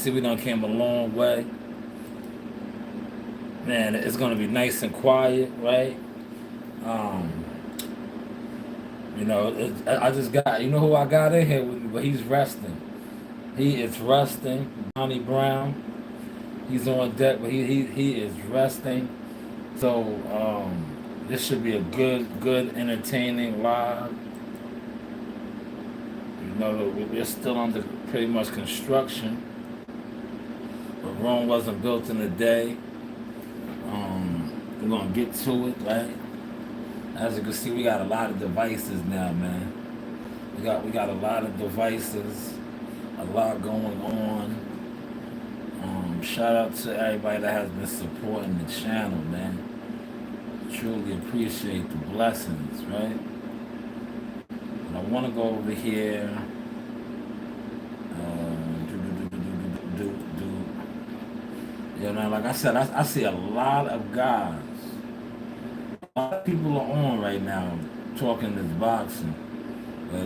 see we done came a long way. Man, it's gonna be nice and quiet, right? Um, I just got, you know who I got in here with me, but he's resting. He is resting. Donnie Brown, he's on deck, but he is resting. So this should be a good, entertaining live. We're still under pretty much construction. But Rome wasn't built in a day. We're gonna get to it, right? As you can see, we got a lot of devices now, man. We got a lot of devices, a lot going on. Shout out to everybody that has been supporting the channel, man. Truly appreciate the blessings, right? And I want to go over here. Like I said, I see a lot of guys. A lot of people are on right now talking this boxing.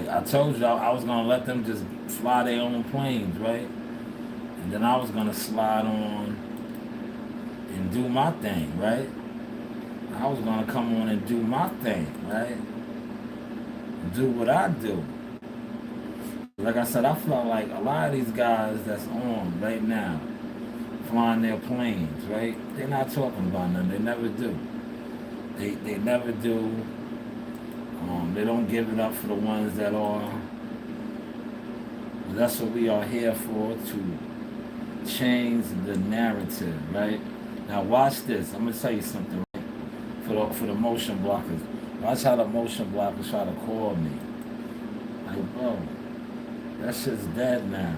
I told y'all I was gonna let them just fly their own planes, right? And then I was gonna slide on and do my thing, right? I was gonna come on and do my thing, right? Do what I do. Like I said, I felt like a lot of these guys that's on right now, flying their planes, right? They're not talking about nothing. They never do. They never do. They don't give it up for the ones that are. That's what we are here for, to change the narrative, right? Now watch this. I'm gonna tell you something, right? For the motion blockers. Watch how the motion blockers try to call me. Like, bro, that shit's dead now.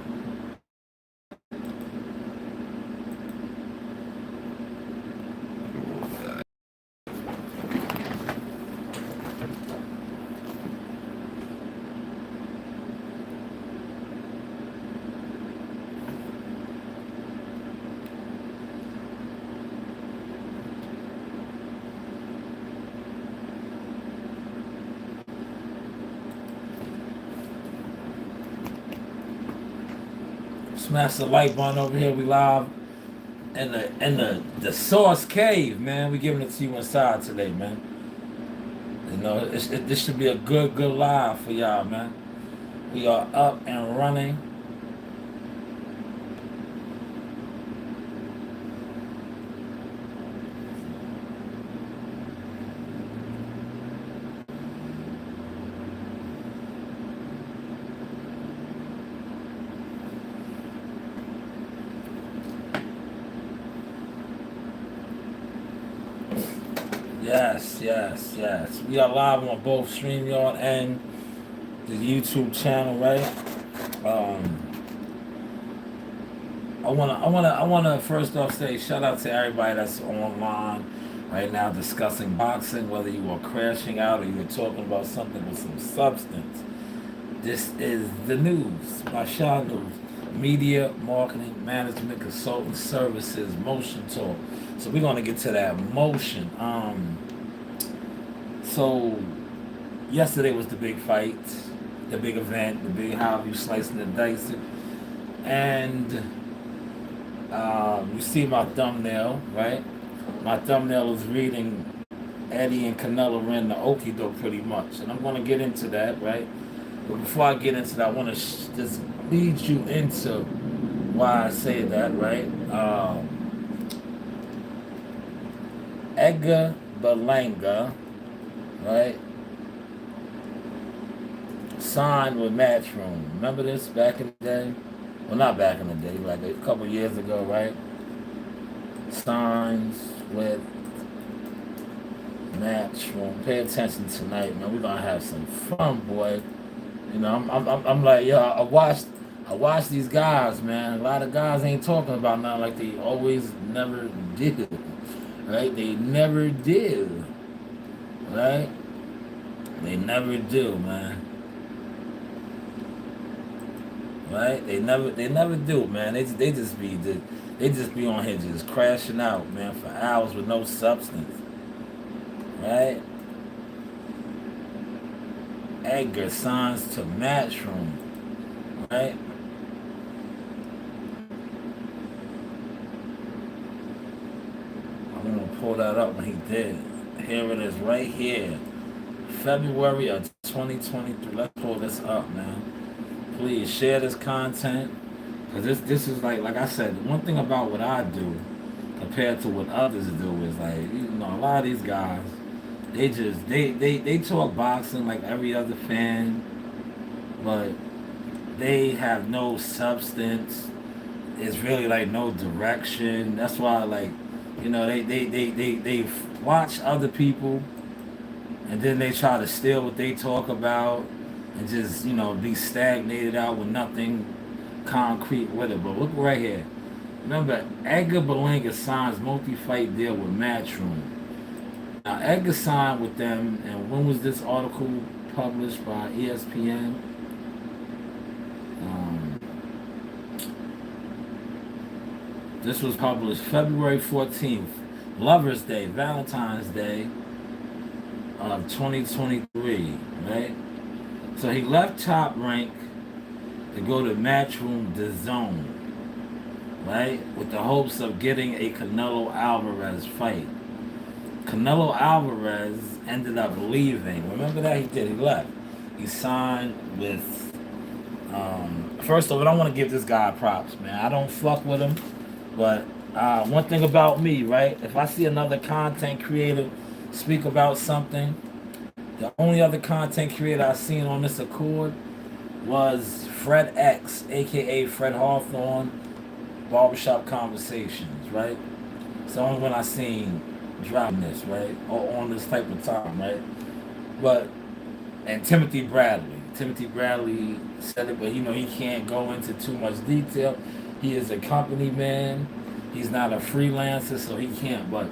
Smash the like button over here. We live in the Source Cave, man. We giving it to you inside today, man. This should be a good live for y'all, man. We are up and running. Yes. We are live on both StreamYard and the YouTube channel, right? I wanna first off say shout out to everybody that's online right now discussing boxing, whether you are crashing out or you are talking about something with some substance. This is the news, Mashal News, media, marketing, management, consultant services, motion talk. So we're gonna get to that motion. So yesterday was the big fight, the big event, the big how you slicing and dicing, and you see my thumbnail, right? My thumbnail is reading Eddie and Canelo ran the okie doke pretty much, and I'm gonna get into that, right? But before I get into that, I want to just lead you into why I say that, right? Edgar Berlanga, right, signed with Matchroom. Remember this back in the day? Well, not back in the day, like a couple years ago, right? Signs with Matchroom. Pay attention tonight, man. We're gonna have some fun, boy. I'm like, yo, I watched these guys, man. A lot of guys ain't talking about nothing like they always never did, right? They never did, right? They never do, man. Right? They never do, man. They just be on here just crashing out, man, for hours with no substance, right? Edgar signs to Matchroom, right? pull that up when he did. Here it is right here. February of 2023. Let's pull this up, man. Please share this content. Because this is like I said, one thing about what I do compared to what others do is like, you know, a lot of these guys, they talk boxing like every other fan, but they have no substance. It's really like no direction. That's why like, you know, they watch other people and then they try to steal what they talk about and just, you know, be stagnated out with nothing concrete with it. But look right here. Remember, Edgar Berlanga signs multi-fight deal with Matchroom. Now, Edgar signed with them, and when was this article published by ESPN? This was published February 14th, Lover's Day, Valentine's Day of 2023, right? So he left Top Rank to go to Matchroom DAZN, right? With the hopes of getting a Canelo Alvarez fight. Canelo Alvarez ended up leaving. Remember that? He did. He left. He signed with... first of all, I don't want to give this guy props, man. I don't fuck with him. But one thing about me, right? If I see another content creator speak about something, the only other content creator I seen on this accord was Fred X, aka Fred Hawthorne, Barbershop Conversations, right? It's the only one I seen dropping this, right? Or on this type of time, right? But, and Timothy Bradley. Timothy Bradley said it, but you know, he can't go into too much detail. He is a company man. He's not a freelancer, so he can't. But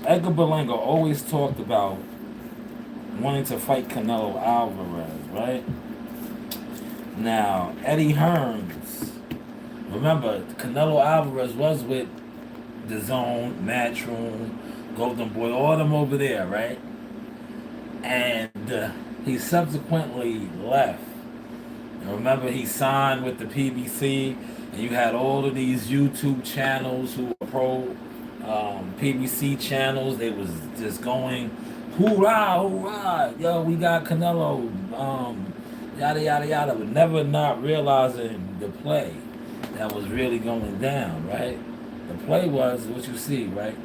Edgar Berlanga always talked about wanting to fight Canelo Alvarez, right? Now, Eddie Hearns, remember, Canelo Alvarez was with DAZN, Matchroom, Golden Boy, all them over there, right? And he subsequently left. And remember, he signed with the PBC, and you had all of these YouTube channels who were pro PBC channels. They was just going, hoorah, hoorah, yo, we got Canelo, yada, yada, yada, but never not realizing the play that was really going down, right? The play was what you see, right?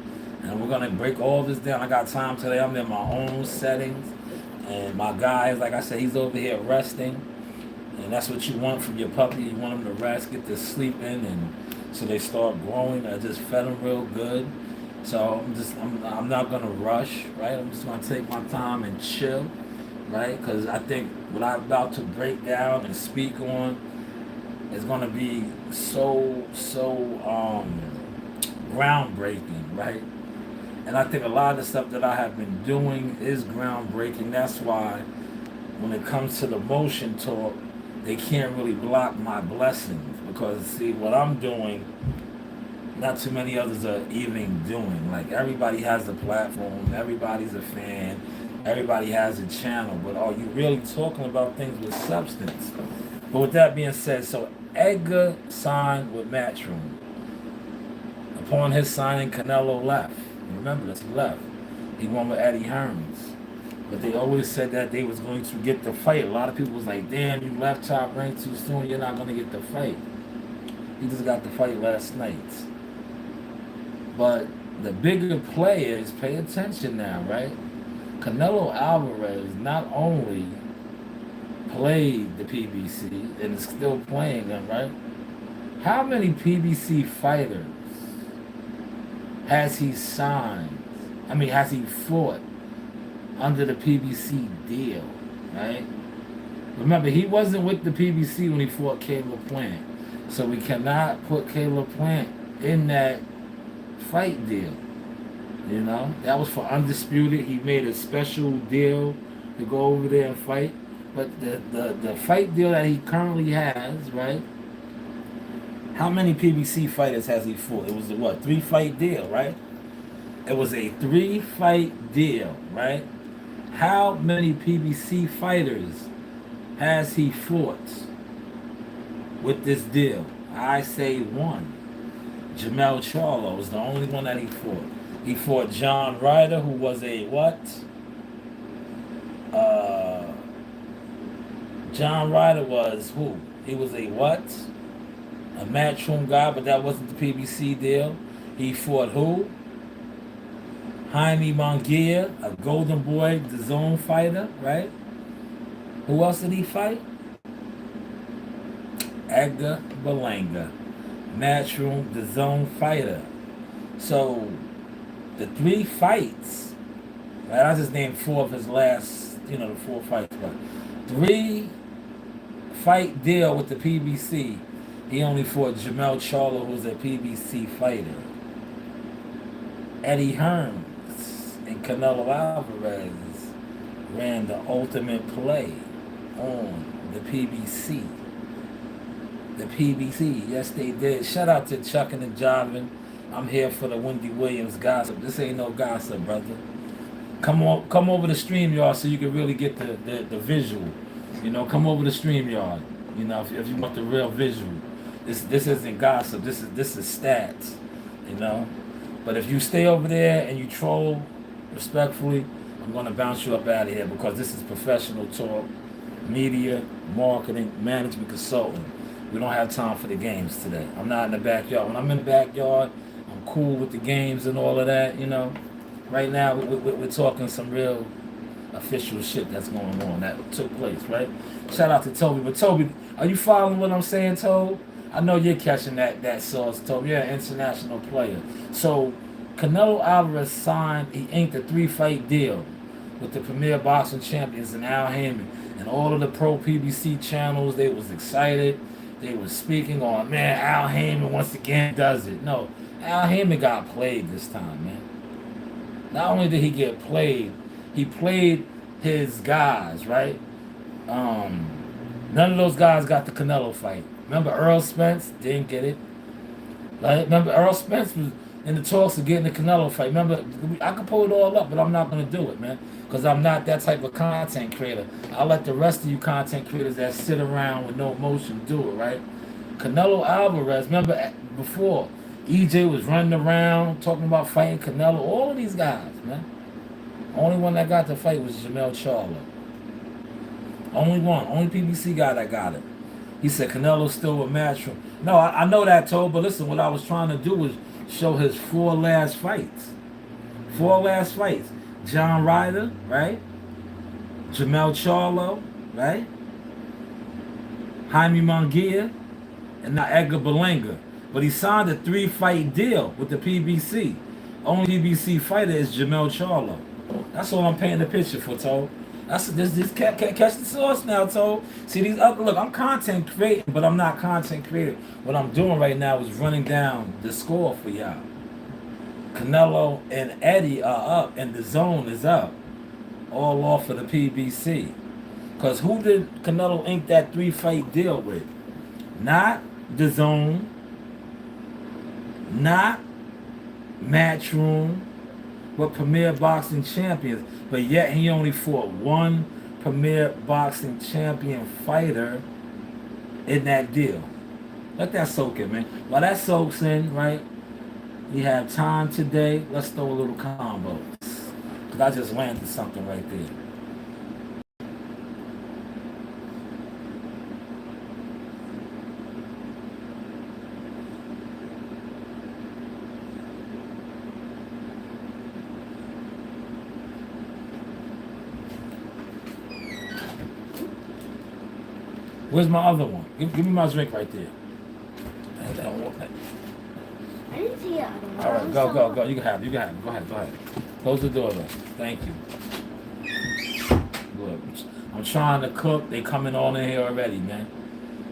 And we're going to break all this down. I got time today. I'm in my own settings. And my guy, like I said, he's over here resting. And that's what you want from your puppy. You want them to rest, get to sleep in, and so they start growing. I just fed them real good. So I'm not going to rush, right? I'm just going to take my time and chill, right? Because I think what I'm about to break down and speak on is going to be so groundbreaking, right? And I think a lot of the stuff that I have been doing is groundbreaking. That's why when it comes to the motion talk, they can't really block my blessings. Because, see, what I'm doing, not too many others are even doing. Like, everybody has a platform. Everybody's a fan. Everybody has a channel. But are you really talking about things with substance? But with that being said, so Edgar signed with Matchroom. Upon his signing, Canelo left. Remember this, he left. He won with Eddie Hearns. But they always said that they was going to get the fight. A lot of people was like, damn, you left Top Rank too soon, you're not going to get the fight. He just got the fight last night. But the bigger players, pay attention now, right? Canelo Alvarez not only played the PBC and is still playing them, right? How many PBC fighters has he signed? Has he fought under the PBC deal, right? Remember, he wasn't with the PBC when he fought Caleb Plant. So we cannot put Caleb Plant in that fight deal. You know? That was for Undisputed. He made a special deal to go over there and fight. But the fight deal that he currently has, right? How many PBC fighters has he fought? It was a 3-fight deal, right? It was a 3-fight deal, right? How many PBC fighters has he fought with this deal? I say 1. Jamel Charlo was the only one that he fought. He fought John Ryder, who was a what? Uh, John Ryder was who? He was a what? A matchroom guy, but that wasn't the PBC deal. He fought who? Jaime Munguia, a Golden Boy, the zone fighter, right? Who else did he fight? Edgar Berlanga, matchroom, the zone fighter. So the 3 fights, right? I just named 4 of his last, the 4 fights, but 3 fight deal with the PBC. He only fought Jamel Charlo, who's a PBC fighter. Eddie Hearns and Canelo Alvarez ran the ultimate play on the PBC. The PBC, yes they did. Shout out to Chuck and the Jovin. I'm here for the Wendy Williams gossip. This ain't no gossip, brother. Come over the StreamYard so you can really get the visual. Come over the StreamYard. If you want the real visual. This isn't gossip. This is stats. But if you stay over there and you troll respectfully, I'm gonna bounce you up out of here because this is professional talk, media, marketing, management consulting. We don't have time for the games today. I'm not in the backyard. When I'm in the backyard, I'm cool with the games and all of that. Right now we're talking some real official shit that's going on that took place, right? Shout out to Toby. But Toby, are you following what I'm saying, Toby? I know you're catching that sauce, Toby. You're an international player. So Canelo Alvarez he inked a 3-fight deal with the Premier Boxing Champions and Al Haymon. And all of the pro PBC channels, they was excited. They was speaking on, man, Al Haymon once again does it. No, Al Haymon got played this time, man. Not only did he get played, he played his guys, right? None of those guys got the Canelo fight. Remember Earl Spence? Didn't get it. Like, remember Earl Spence was in the talks of getting the Canelo fight. Remember, I could pull it all up, but I'm not going to do it, man. Because I'm not that type of content creator. I'll let the rest of you content creators that sit around with no emotion do it, right? Canelo Alvarez, remember before, EJ was running around talking about fighting Canelo. All of these guys, man. Only one that got the fight was Jamel Charlo. Only one. Only PBC guy that got it. He said Canelo's still a matchroom. No, I know that, Toad, but listen, what I was trying to do was show his 4 last fights. 4 last fights. John Ryder, right? Jamel Charlo, right? Jaime Munguia, and now Edgar Berlanga. But he signed a 3-fight deal with the PBC. Only PBC fighter is Jamel Charlo. That's all I'm painting the picture for, Toad. This catch the sauce now, Toad. See these other look. I'm content creating, but I'm not content creating. What I'm doing right now is running down the score for y'all. Canelo and Eddie are up, and the zone is up, all off of the PBC. Cause who did Canelo ink that 3-fight deal with? Not the zone, not Matchroom, but Premier Boxing Champions. But yet he only fought 1 Premier Boxing Champion fighter in that deal. Let that soak in, man. While that soaks in, right, we have time today. Let's throw a little combo. Because I just landed something right there. Where's my other one? Give me my drink right there. I didn't see it. All right, go. You can have it. Go ahead. Close the door though. Thank you. Good. I'm trying to cook. They coming on in here already, man.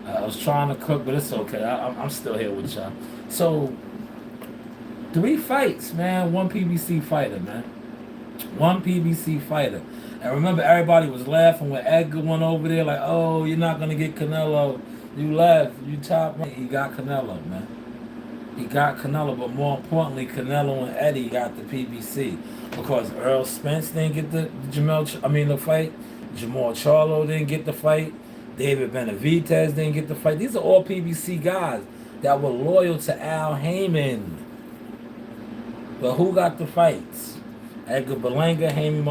I was trying to cook, but it's okay. I'm still here with y'all. So, 3 fights, man. 1 PBC fighter, man. 1 PBC fighter. And remember, everybody was laughing when Edgar went over there, like, oh, you're not going to get Canelo. You left. You top. He got Canelo, man. He got Canelo, but more importantly, Canelo and Eddie got the PBC. Because Earl Spence didn't get the fight. Jamal Charlo didn't get the fight. David Benavidez didn't get the fight. These are all PBC guys. that were loyal to Al Heyman. But who got the fights? Edgar Berlanga, Jaime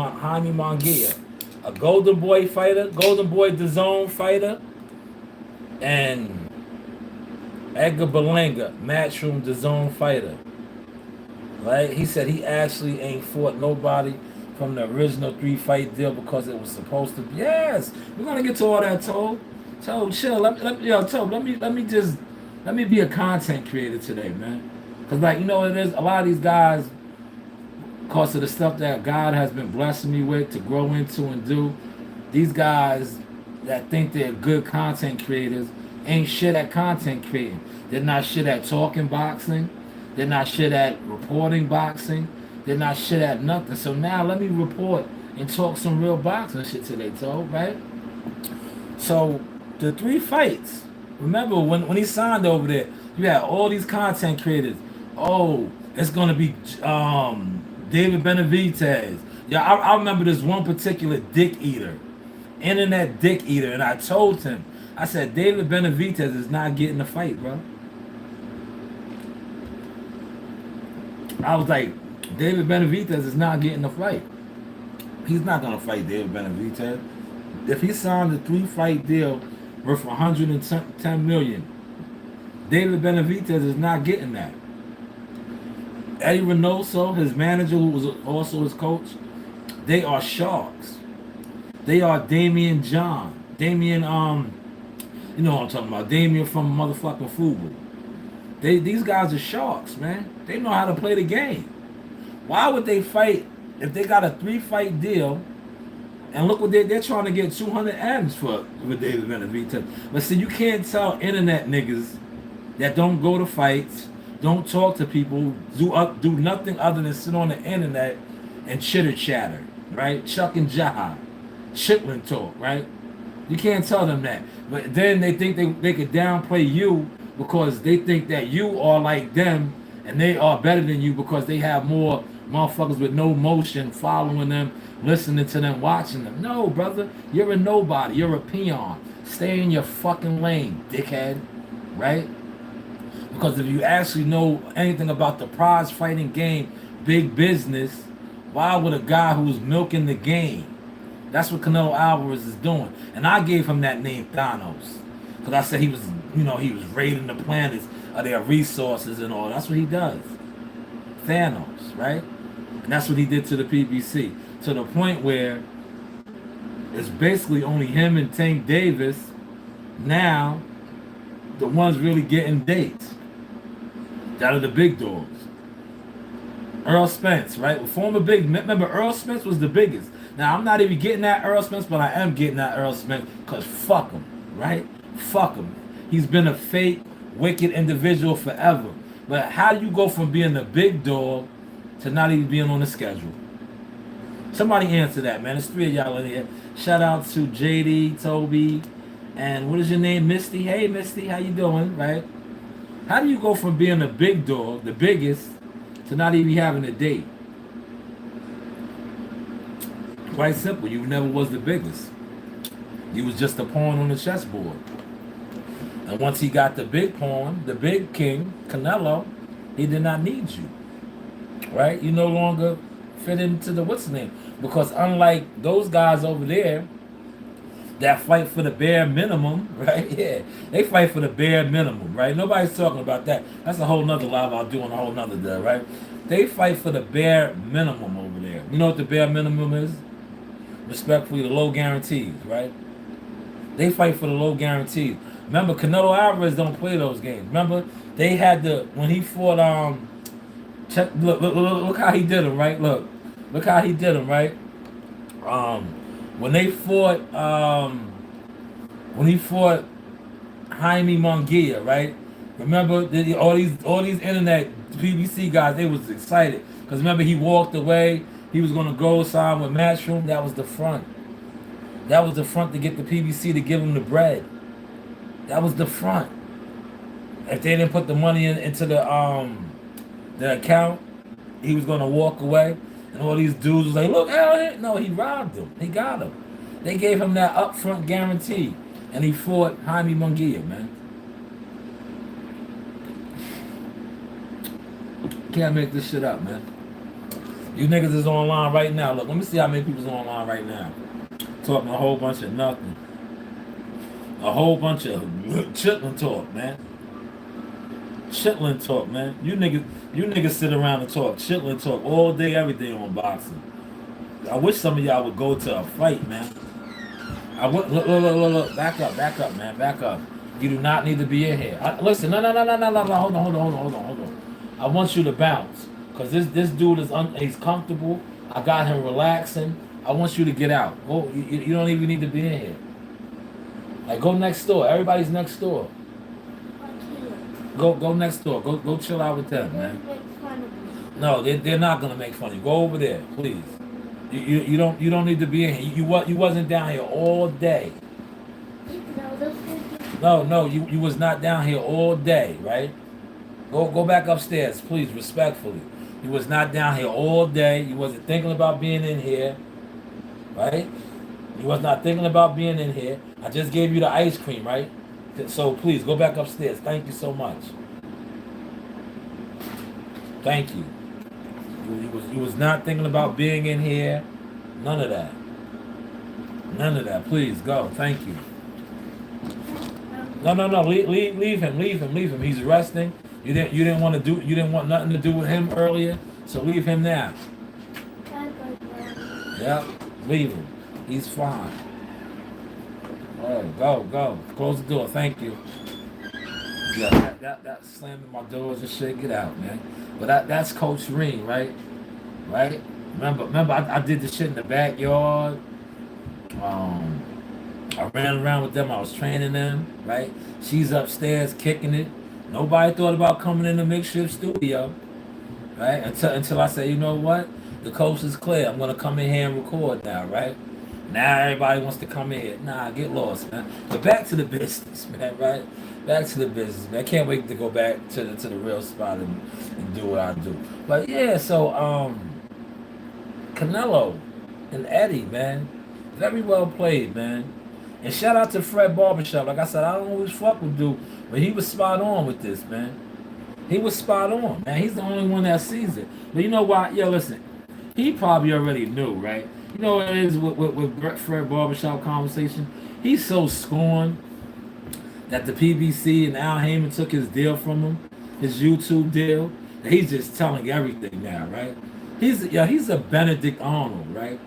Munguia. A Golden Boy fighter, Golden Boy DAZN fighter, and Edgar Berlanga, Matchroom DAZN fighter. Right? He said he actually ain't fought nobody from the original 3-fight deal because it was supposed to be. Yes, we're gonna get to all that, Toad. Toad, chill. Toad, let me be a content creator today, man. Cause like, you know what it is? A lot of these guys, because of the stuff that God has been blessing me with to grow into and do, these guys that think they're good content creators ain't shit at content creating. They're not shit at talking boxing. They're not shit at reporting boxing. They're not shit at nothing. So now let me report and talk some real boxing shit today, Told, right? So the 3 fights. Remember when he signed over there, you had all these content creators. Oh, it's gonna be David Benavidez. Yeah, I remember this one particular dick eater, internet dick eater, and I told him, I said, David Benavidez is not getting the fight, bro. I was like, David Benavidez is not getting the fight. He's not gonna fight David Benavidez. If he signed a 3-fight deal worth 110 million, David Benavidez is not getting that. Eddie Reynoso, his manager, who was also his coach, they are sharks. They are Damian John. Damian, you know what I'm talking about. Damian from motherfucking Fubu. These guys are sharks, man. They know how to play the game. Why would they fight if they got a 3-fight deal? And look what they're trying to get 200 M's for with David Benavidez. But see, you can't tell internet niggas that don't go to fights, don't talk to people, do nothing other than sit on the internet and chitter chatter, right? Chuck and jive, chitlin talk, right? You can't tell them that. But then they think they could downplay you because they think that you are like them and they are better than you because they have more motherfuckers with no motion following them, listening to them, watching them. No, brother, you're a nobody. You're a peon. Stay in your fucking lane, dickhead, right? Because if you actually know anything about the prize fighting game, big business, why would a guy who's milking the game? That's what Canelo Alvarez is doing. And I gave him that name, Thanos. Because I said he was raiding the planets of their resources and all. That's what he does. Thanos, right? And that's what he did to the PBC. To the point where it's basically only him and Tank Davis now, the ones really getting dates. That are the big dogs. Earl Spence, right? Remember, Earl Spence was the biggest. Now, I'm not even getting that Earl Spence, but I am getting that Earl Spence because fuck him, right? Fuck him. He's been a fake, wicked individual forever. But how do you go from being the big dog to not even being on the schedule? Somebody answer that, man. There's 3 of y'all in here. Shout out to JD, Toby, and what is your name? Misty. Hey, Misty, how you doing, right? How do you go from being the big dog, the biggest, to not even having a date? Quite simple. You never was the biggest. You was just a pawn on the chessboard. And once he got the big pawn, the big king, Canelo, he did not need you. Right? You no longer fit into the what's his name. Because unlike those guys over there that fight for the bare minimum, right? Yeah. They fight for the bare minimum, right? Nobody's talking about that. That's a whole nother live I'll do on a whole nother day, right? They fight for the bare minimum over there. You know what the bare minimum is? Respectfully, the low guarantees, right? They fight for the low guarantees. Remember, Canelo Alvarez don't play those games. Remember, they had when he fought, look how he did him, right? Look how he did him, right? When he fought Jaime Munguia, right? Remember, all these internet PBC guys, they was excited because remember he walked away. He was gonna go sign with Matchroom. That was the front. That was the front to get the PBC to give him the bread. That was the front. If they didn't put the money into the account, he was gonna walk away. And all these dudes was like, look, hell, no, he robbed him. He got him. They gave him that upfront guarantee. And he fought Jaime Munguia, man. Can't make this shit up, man. You niggas is online right now. Look, let me see how many people's online right now. Talking a whole bunch of nothing. A whole bunch of chitlin talk, man. Chitlin talk, man. You niggas sit around and talk. Chitlin talk all day, every day on boxing. I wish some of y'all would go to a fight, man. I would look. Back up, man. Back up. You do not need to be in here. Listen, no. Hold on. I want you to bounce. Cause this dude is he's comfortable. I got him relaxing. I want you to get out. Go. You don't even need to be in here. Like go next door. Everybody's next door. Go next door. Go chill out with them, man. No, they're not gonna make fun of you. Go over there, please. You don't need to be in here. You wasn't down here all day. No, you was not down here all day, right? Go back upstairs, please, respectfully. You was not down here all day. You wasn't thinking about being in here, right? You was not thinking about being in here. I just gave you the ice cream, right? So please go back upstairs. Thank you so much. Thank you. You was not thinking about being in here. None of that. None of that. Please go. Thank you. No. Leave him. He's resting. You didn't want nothing to do with him earlier. So leave him now. Yep. Leave him. He's fine. All right, go. Close the door. Thank you. Yeah, that slamming my doors and shit. Get out, man. But that's Coach Reem, right? Right? Remember, I did the shit in the backyard. I ran around with them. I was training them, right? She's upstairs kicking it. Nobody thought about coming in the makeshift studio, right? Until I said, you know what? The coast is clear. I'm gonna come in here and record now, right? Now everybody wants to come in here. Nah, get lost, man. But back to the business, man, right? Back to the business, man. I can't wait to go back to the real spot and do what I do. But yeah, so Canelo and Eddie, man. Very well played, man. And shout out to Fred Barbershop. Like I said, I don't always fuck with dude, but he was spot on with this, man. He was spot on, man. He's the only one that sees it. But you know why? Yo, listen. He probably already knew, right? You know what it is with Fred Barbershop conversation? He's so scorned that the PBC and Al Heyman took his deal from him, his YouTube deal. That he's just telling everything now, right? He's a Benedict Arnold, right?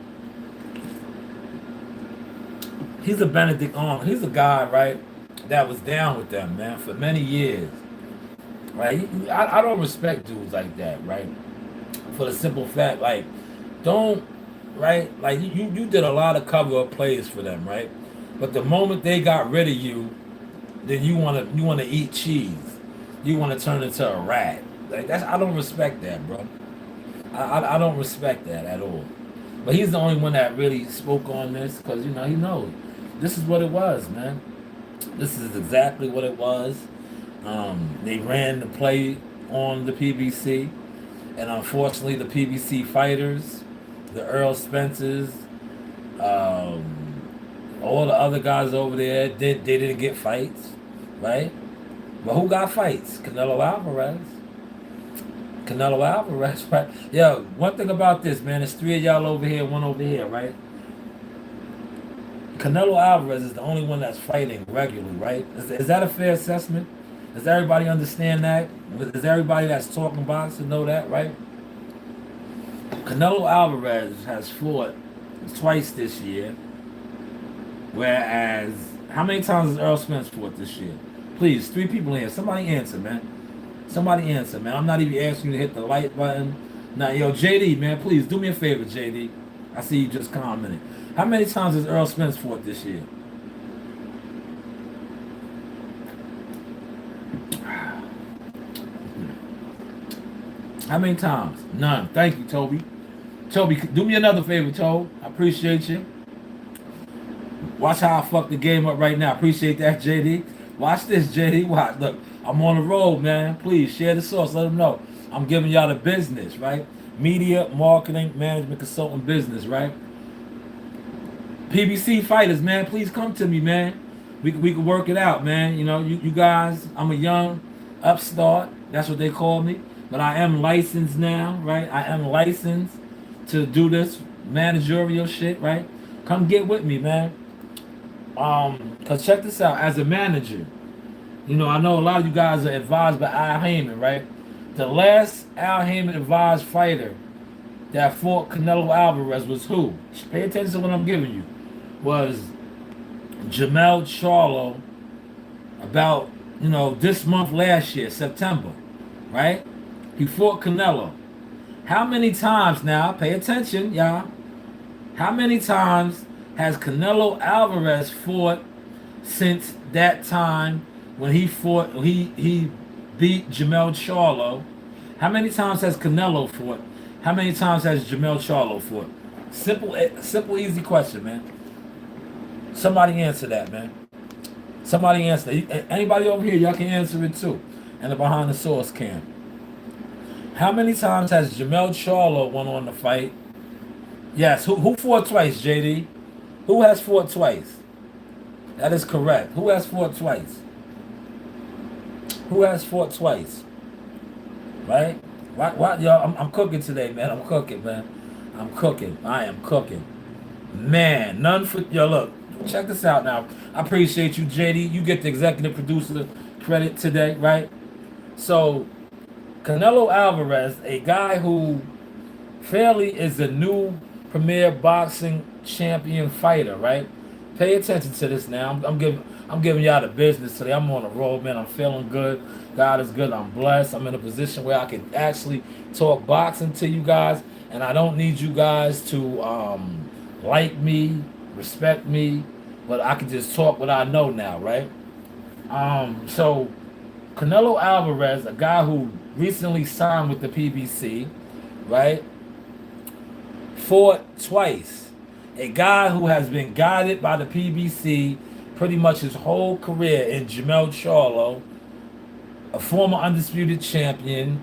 He's a Benedict Arnold. He's a guy, right, that was down with them, man, for many years. Right? I don't respect dudes like that, right? For the simple fact, like, don't, right? Like, you did a lot of cover-up plays for them, right? But the moment they got rid of you, then you wanna eat cheese. You wanna turn into a rat. Like I don't respect that, bro. I don't respect that at all. But he's the only one that really spoke on this because he knows this is what it was, man. This is exactly what it was. They ran the play on the PBC, and unfortunately, the PBC fighters, the Earl Spencers, all the other guys over there, they didn't get fights, right? But who got fights? Canelo Alvarez, right? Yo, one thing about this, man, there's three of y'all over here, one over here, right? Canelo Alvarez is the only one that's fighting regularly, right? Is that a fair assessment? Does everybody understand that? Does everybody that's talking boxing know that, right? Canelo Alvarez has fought twice this year, whereas how many times has Earl Spence fought this year? Please, three people in here. Somebody answer, man. Somebody answer, man. I'm not even asking you to hit the like button. Now, yo, JD, man, please do me a favor, JD. I see you just commented. How many times has Earl Spence fought this year? How many times? None. Thank you, Toby. Toby, do me another favor, Toby. I appreciate you. Watch how I fuck the game up right now. Appreciate that, JD. Watch this, JD. Watch. Look, I'm on the road, man. Please share the source. Let them know. I'm giving y'all the business, right? Media, marketing, management, consulting business, right? PBC fighters, man. Please come to me, man. We can work it out, man. You know, you guys, I'm a young upstart. That's what they call me. but I am licensed now, right? I am licensed to do this managerial shit, right? Come get with me, man. Cause check this out. As a manager, you know, I know a lot of you guys are advised by Al Heyman, right? The last Al Heyman advised fighter that fought Canelo Alvarez was who? Pay attention to what I'm giving you. Was Jamel Charlo about, you know, this month last year, September, right? He fought Canelo. How many times now, pay attention, y'all. How many times has Canelo Alvarez fought since that time when he fought, he beat Jamel Charlo? How many times has Canelo fought? How many times has Jamel Charlo fought? Simple, easy question, man. Somebody answer that, man. Somebody answer. Anybody over here, y'all can answer it too. And the behind the source can. How many times has Jamel Charlo won on the fight? Yes. Who fought twice, JD? Who has fought twice? That is correct. Who has fought twice? Who has fought twice? Right? What, y'all? I'm cooking today, man. I'm cooking, man. I'm cooking. I am cooking. Man, none for yo. Look, check this out now. I appreciate you, JD. You get the executive producer credit today, right? So, Canelo Alvarez, a guy who fairly is a new premier boxing champion fighter, right? Pay attention to this now. I'm giving y'all the business today. I'm on a roll, man. I'm feeling good. God is good. I'm blessed. I'm in a position where I can actually talk boxing to you guys, and I don't need you guys to like me, respect me, but I can just talk what I know now, right? So Canelo Alvarez, a guy who recently signed with the PBC, right? Fought twice. A guy who has been guided by the PBC pretty much his whole career in Jamel Charlo, a former undisputed champion,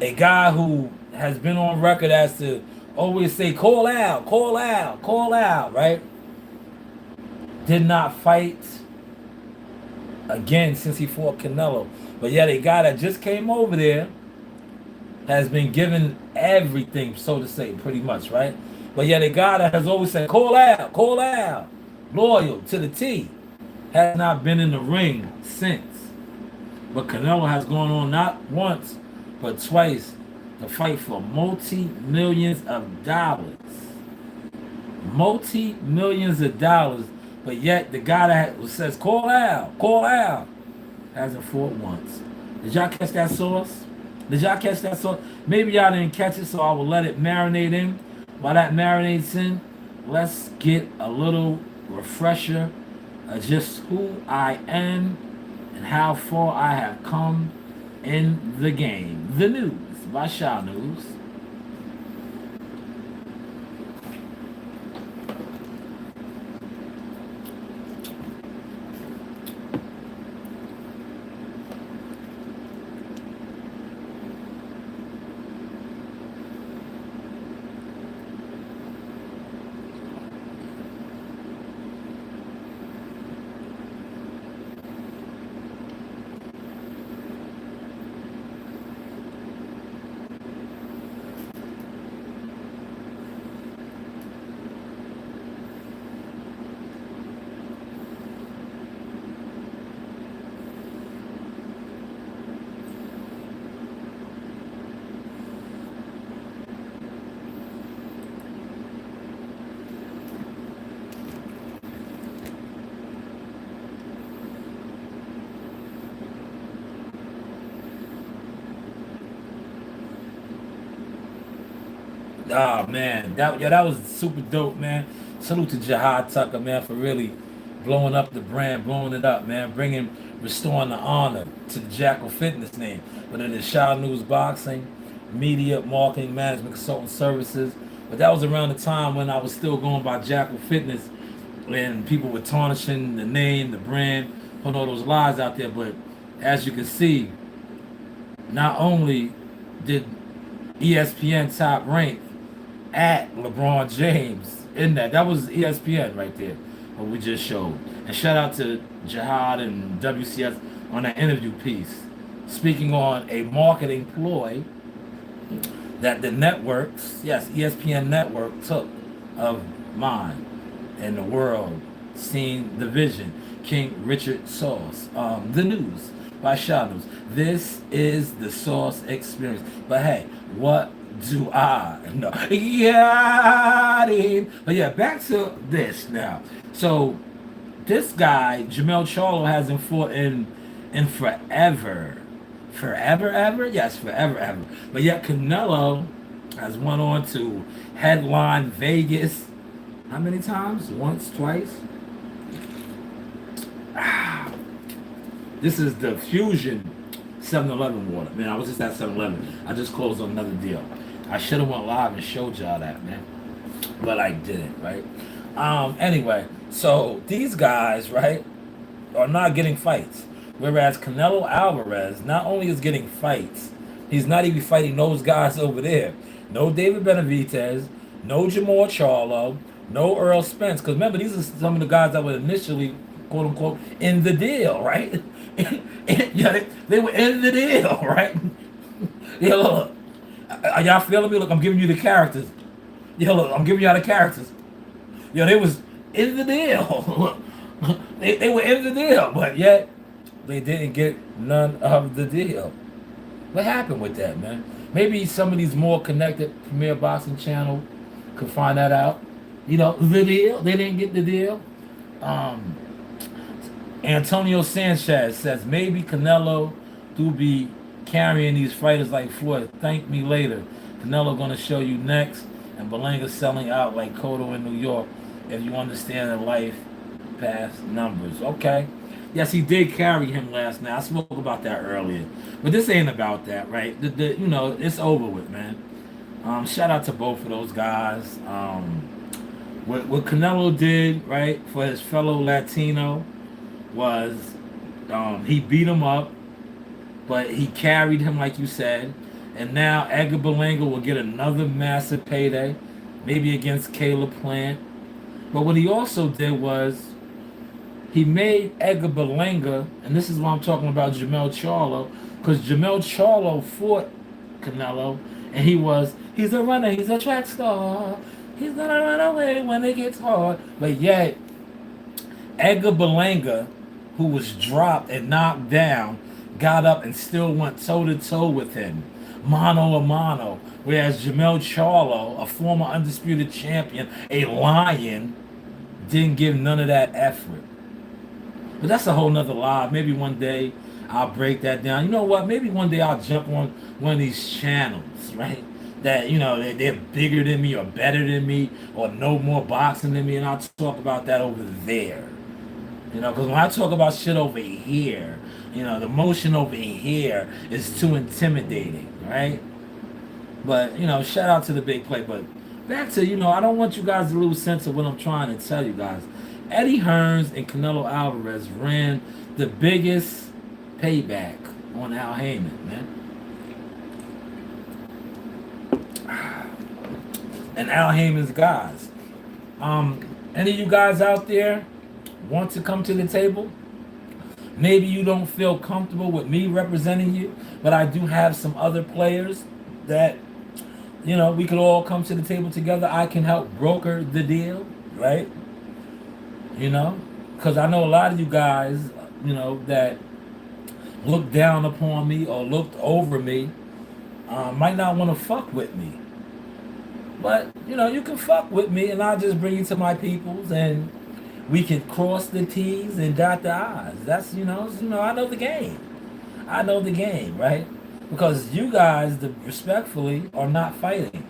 a guy who has been on record as to always say, call out, call out, call out, right? Did not fight again since he fought Canelo. But yet a guy that just came over there has been given everything, so to say, pretty much, right? But yet a guy that has always said, call out, loyal to the T, has not been in the ring since. But Canelo has gone on not once, but twice to fight for multi-millions of dollars. Multi-millions of dollars. But yet the guy that says, call out, hasn't fought once. Did y'all catch that sauce? Did y'all catch that sauce? Maybe y'all didn't catch it, so I will let it marinate in. While that marinates in, let's get a little refresher of just who I am and how far I have come in the game. The news by Shaw News. Oh man, that was super dope, man. Salute to Jihad Tucker, man, for really blowing up the brand, blowing it up, man, restoring the honor to the Jackal Fitness name. But it is Shaw News Boxing, Media, Marketing, Management, Consulting Services. But that was around the time when I was still going by Jackal Fitness, and people were tarnishing the name, the brand, putting all those lies out there. But as you can see, not only did ESPN top rank at LeBron James in that was ESPN right there, what we just showed. And shout out to Jihad and WCS on that interview piece. speaking on a marketing ploy that the networks, yes, ESPN network took of mine and the world, seeing the vision. King Richard Sauce, the news by Shadows. This is the Sauce experience. But hey, what do I know? Yeah, but yeah, back to this now. So this guy, Jamel Charlo, hasn't fought in forever. Forever, ever? Yes, forever, ever. But yet Canelo has went on to headline Vegas. How many times? Once, twice? This is the Fusion 7-Eleven water. Man, I was just at 7-Eleven. I just closed on another deal. I should have went live and showed y'all that, man. But I didn't, right? Anyway, so these guys, right, are not getting fights. Whereas Canelo Alvarez not only is getting fights, he's not even fighting those guys over there. No David Benavidez, no Jamal Charlo, no Earl Spence. Because remember, these are some of the guys that were initially, quote unquote, in the deal, right? Yeah, they were in the deal, right? Yeah, look, are y'all feeling me? Look, I'm giving you the characters. Yeah, look, I'm giving y'all the characters. Yeah, they was in the deal. They were in the deal, but yet they didn't get none of the deal. What happened with that, man? Maybe some of these more connected Premier Boxing channel could find that out. You know, the deal. They didn't get the deal. Antonio Sanchez says maybe Canelo do be carrying these fighters like Floyd. Thank me later. Canelo gonna show you next, and Berlanga selling out like Cotto in New York. If you understand the life past numbers, okay. Yes, he did carry him last night. I spoke about that earlier, but this ain't about that, right? You know, it's over with, man. Shout out to both of those guys. What Canelo did, right, for his fellow Latino was he beat him up, but he carried him like you said, and now Edgar Berlanga will get another massive payday, maybe against Caleb Plant. But what he also did was he made Edgar Berlanga, and this is why I'm talking about Jamel Charlo, because Jamel Charlo fought Canelo, and he's a runner, he's a track star, he's gonna run away when it gets hard. But yet, Edgar Berlanga, who was dropped and knocked down, got up and still went toe-to-toe with him, mano a mano. Whereas Jamel Charlo, a former undisputed champion, a lion, didn't give none of that effort. But that's a whole nother live. Maybe one day I'll break that down. You know what? Maybe one day I'll jump on one of these channels, right? That, you know, they're bigger than me or better than me or know more boxing than me, and I'll talk about that over there. You know, because when I talk about shit over here, you know, the motion over here is too intimidating, right? But, you know, shout out to the big play. But back to, you know, I don't want you guys to lose sense of what I'm trying to tell you guys. Eddie Hearns and Canelo Alvarez ran the biggest payback on Al Heyman, man. And Al Heyman's guys. Any of you guys out there want to come to the table? Maybe you don't feel comfortable with me representing you, but I do have some other players that, you know, we could all come to the table together. I can help broker the deal, right? You know, because I know a lot of you guys, you know, that looked down upon me or looked over me might not want to fuck with me. But, you know, you can fuck with me and I'll just bring you to my peoples and we can cross the T's and dot the I's. That's, you know, I know the game. I know the game, right? Because you guys, respectfully, are not fighting.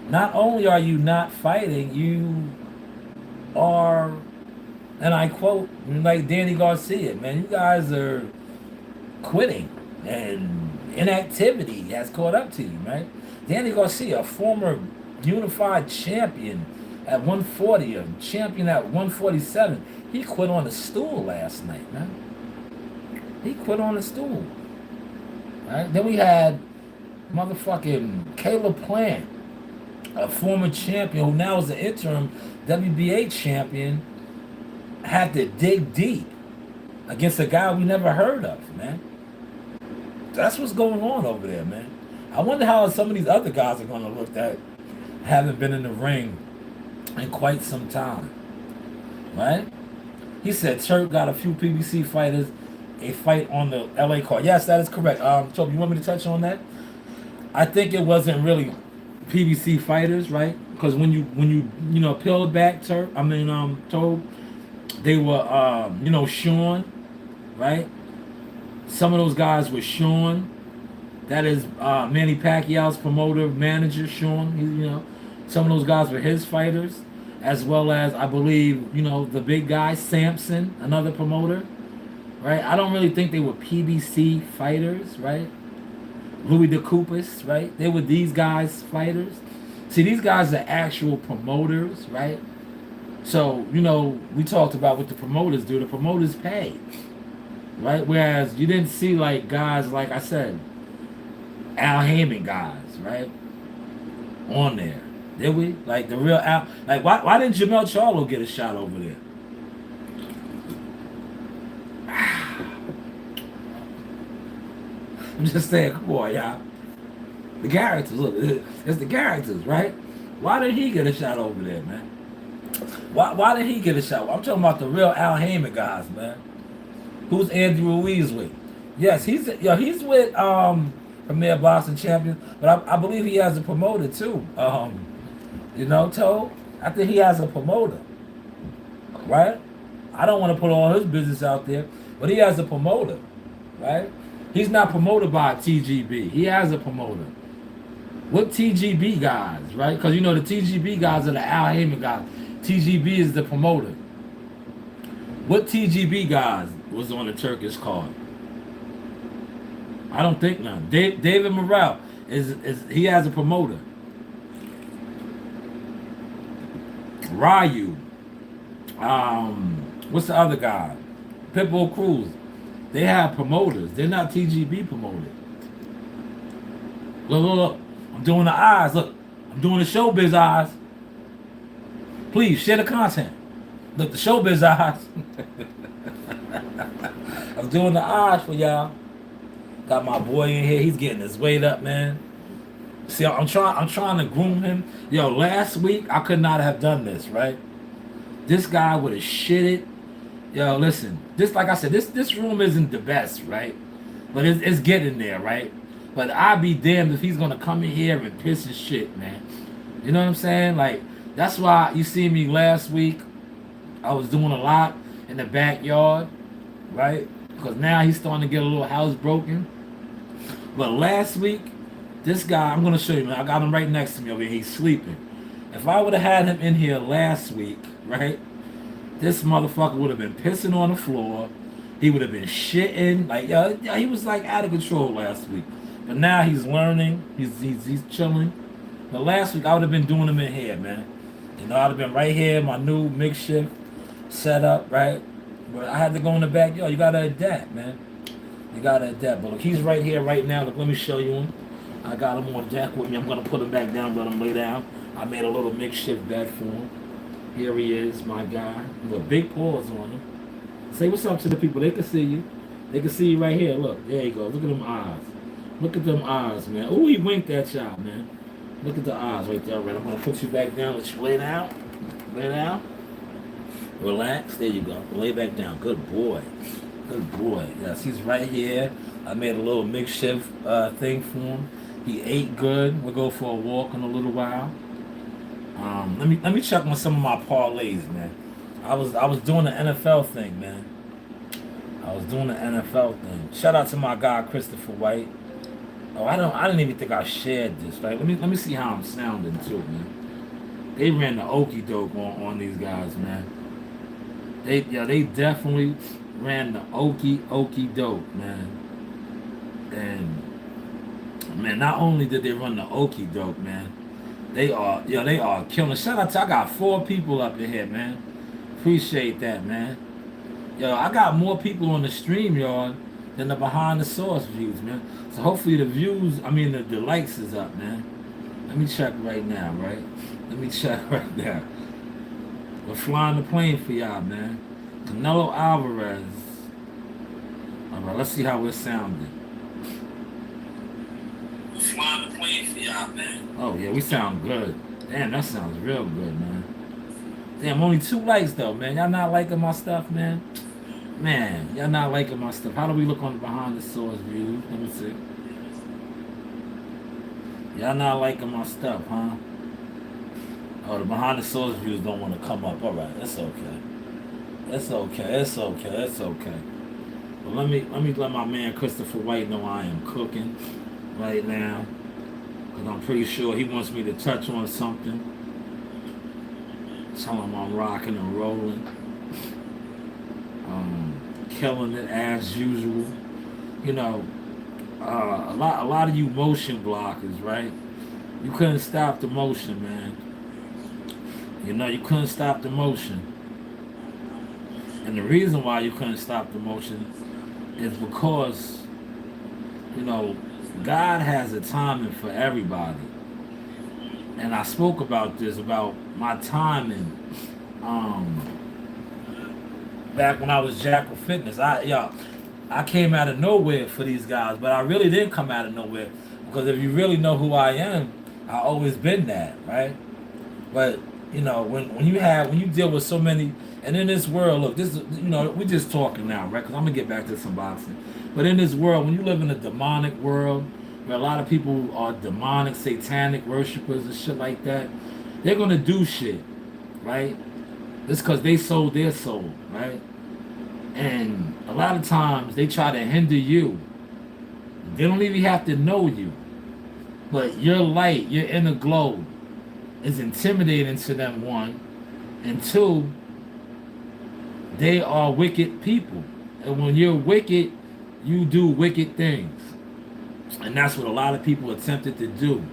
Not only are you not fighting, you are, and I quote, like Danny Garcia, man, you guys are quitting and inactivity has caught up to you, right? Danny Garcia, a former unified champion at 140, a champion at 147, he quit on the stool last night, man. He quit on the stool. Right? Then we had motherfucking Caleb Plant, a former champion who now is an interim WBA champion, had to dig deep against a guy we never heard of, man. That's what's going on over there, man. I wonder how some of these other guys are going to look that haven't been in the ring in quite some time, right? He said Turk got a few PBC fighters, a fight on the LA card. Yes, that is correct. Toby, you want me to touch on that? I think it wasn't really PBC fighters, right? Because when you peeled back Toby, they were Sean, right? Some of those guys were Sean. That is Manny Pacquiao's promoter, manager, Sean. Some of those guys were his fighters, as well as, I believe, the big guy, Samson, another promoter, right? I don't really think they were PBC fighters, right? Louis DeCoupas, right? They were these guys' fighters. See, these guys are actual promoters, right? So, we talked about what the promoters do. The promoters pay, right? Whereas you didn't see, like, guys, like I said, Al Heyman guys, right? On there. Did we? Like, the real Al. Like, why didn't Jamel Charlo get a shot over there? I'm just saying, come on, y'all. The characters, look, it's the characters, right? Why did he get a shot over there, man? Why did he get a shot? I'm talking about the real Al Heyman guys, man. Who's Andy Ruiz with? Yes, he's with Premier Boxing Champion, but I believe he has a promoter too. Toe. I think he has a promoter, right? I don't want to put all his business out there, but he has a promoter, right? He's not promoted by TGB. He has a promoter. What TGB guys, right? Because the TGB guys are the Al Heyman guys. TGB is the promoter. What TGB guys was on the Turkish card? I don't think none. David Morrell he has a promoter. Ryu. What's the other guy? Pitbull Cruz. They have promoters. They're not TGB promoted. Look. I'm doing the eyes. Look. I'm doing the showbiz eyes. Please, share the content. Look, the showbiz eyes. I'm doing the eyes for y'all. Got my boy in here. He's getting his weight up, man. See, I'm trying to groom him. Yo, last week, I could not have done this, right? This guy would have shitted. Yo, listen. Like I said, this room isn't the best, right? But it's getting there, right? But I'd be damned if he's going to come in here and piss his shit, man. You know what I'm saying? Like, that's why you see me last week. I was doing a lot in the backyard, right? Because now he's starting to get a little housebroken. But last week, this guy, I'm going to show you, man. I got him right next to me over here. He's sleeping. If I would have had him in here last week, right? This motherfucker would have been pissing on the floor. He would have been shitting. Like, he was like out of control last week. But now he's learning. He's chilling. But last week I would have been doing him in here, man. I'd have been right here, my new makeshift setup, right? But I had to go in the backyard. You gotta adapt, man. You gotta adapt. But look, he's right here right now. Look, let me show you him. I got him on deck with me. I'm gonna put him back down, let him lay down. I made a little makeshift bed for him. Here he is, my guy. With big paws on him. Say what's up to the people. They can see you. They can see you right here. Look, there you go. Look at them eyes. Look at them eyes, man. Ooh, he winked that shot, man. Look at the eyes right there. Right, I'm gonna put you back down. Let you lay down. Lay down. Relax. There you go. Lay back down. Good boy. Good boy. Yes, he's right here. I made a little makeshift thing for him. He ate good. We'll go for a walk in a little while. Let me check on some of my parlays, man. I was doing the NFL thing, man. I was doing the NFL thing. Shout out to my guy Christopher White. Oh, I didn't even think I shared this. Right? Let me see how I'm sounding too, man. They ran the okey doke on these guys, man. They definitely ran the okey doke, man. And man, not only did they run the okey doke, man, they are killing. Shout out to, I got 4 people up in here, man. Appreciate that, man. Yo, I got more people on the stream, y'all, than the behind the source views, man. So hopefully the views, the likes is up, man. Let me check right now, right? Let me check right now. We're flying the plane for y'all, man. Canelo Alvarez. All right, let's see how we're sounding. Oh yeah, we sound good. Damn, that sounds real good, man. Damn, only 2 likes though, man. Y'all not liking my stuff, man. Man, y'all not liking my stuff. How do we look on the behind the source view? Let me see. Y'all not liking my stuff, huh? Oh, the behind the source views don't want to come up. All right, that's okay. It's okay. It's okay. It's okay. But let my man Christopher White know I am cooking right now, because I'm pretty sure he wants me to touch on something. Tell him I'm rocking and rolling, killing it as usual. You know, a lot of you motion blockers, right? You couldn't stop the motion, man. You know, you couldn't stop the motion. And the reason why you couldn't stop the motion is because, you know, God has a timing for everybody. And I spoke about this, about my timing, back when I was Jackal Fitness. I came out of nowhere for these guys, but I really didn't come out of nowhere, because if you really know who I am, I always been that, right? But you know, when you deal with so many, and in this world, look, this is, you know, we just talking now, right? Because I'm gonna get back to some boxing. But in this world, when you live in a demonic world where a lot of people are demonic, satanic worshipers and shit like that, they're gonna do shit, right? It's because they sold their soul, right? And a lot of times they try to hinder you. They don't even have to know you, but your light, your inner glow, is intimidating to them, one, and two, they are wicked people. And when you're wicked, you do wicked things. And that's what a lot of people attempted to do.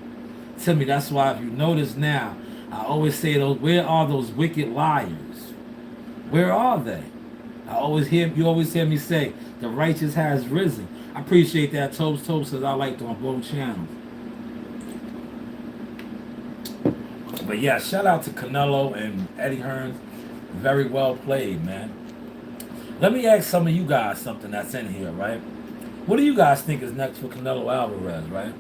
To me, that's why if you notice now, I always say, those, where are those wicked liars? Where are they? You always hear me say, the righteous has risen. I appreciate that. Tobes says I liked on both channels. But yeah, shout out to Canelo and Eddie Hearns. Very well played, man. Let me ask some of you guys something that's in here, right? What do you guys think is next for Canelo Alvarez, right?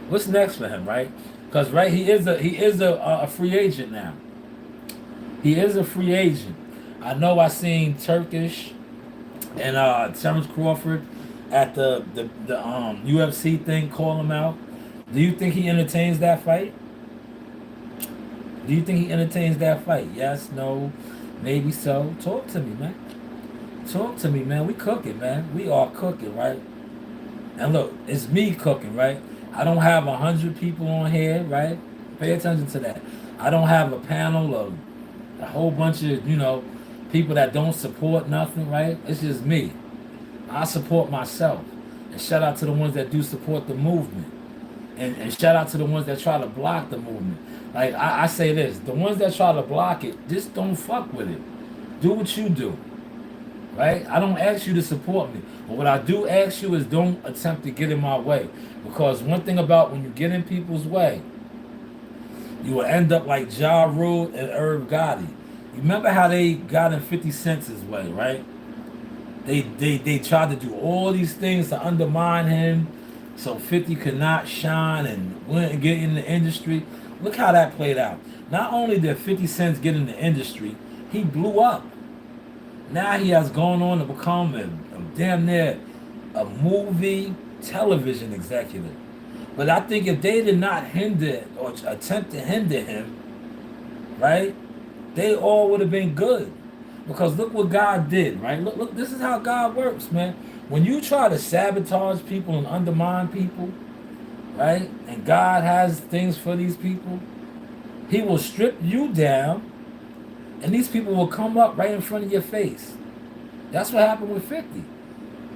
What's next for him, right? Because right, he is a free agent now. He is a free agent. I know I seen Turkish and Terrence Crawford at the UFC thing call him out. Do you think he entertains that fight? Do you think he entertains that fight? Yes, no, maybe so. Talk to me, man. Talk to me, man. We cooking, man. We are cooking, right? And look, it's me cooking, right? I don't have 100 people on here, right? Pay attention to that. I don't have a panel of a whole bunch of, you know, people that don't support nothing, right? It's just me. I support myself. And shout out to the ones that do support the movement. And shout out to the ones that try to block the movement. Like I say this, the ones that try to block it, just don't fuck with it. Do what you do. Right? I don't ask you to support me. But what I do ask you is don't attempt to get in my way. Because one thing about when you get in people's way, you will end up like Ja Rule and Irv Gotti. You remember how they got in 50 Cent's way, right? They tried to do all these things to undermine him so 50 could not shine and wouldn't get in the industry. Look how that played out. Not only did 50 Cent get in the industry, he blew up. Now he has gone on to become a damn near a movie television executive. But I think if they did not hinder or attempt to hinder him, right, they all would have been good. Because look what God did, right? Look, this is how God works, man. When you try to sabotage people and undermine people, right, and God has things for these people, he will strip you down, and these people will come up right in front of your face. That's what happened with 50.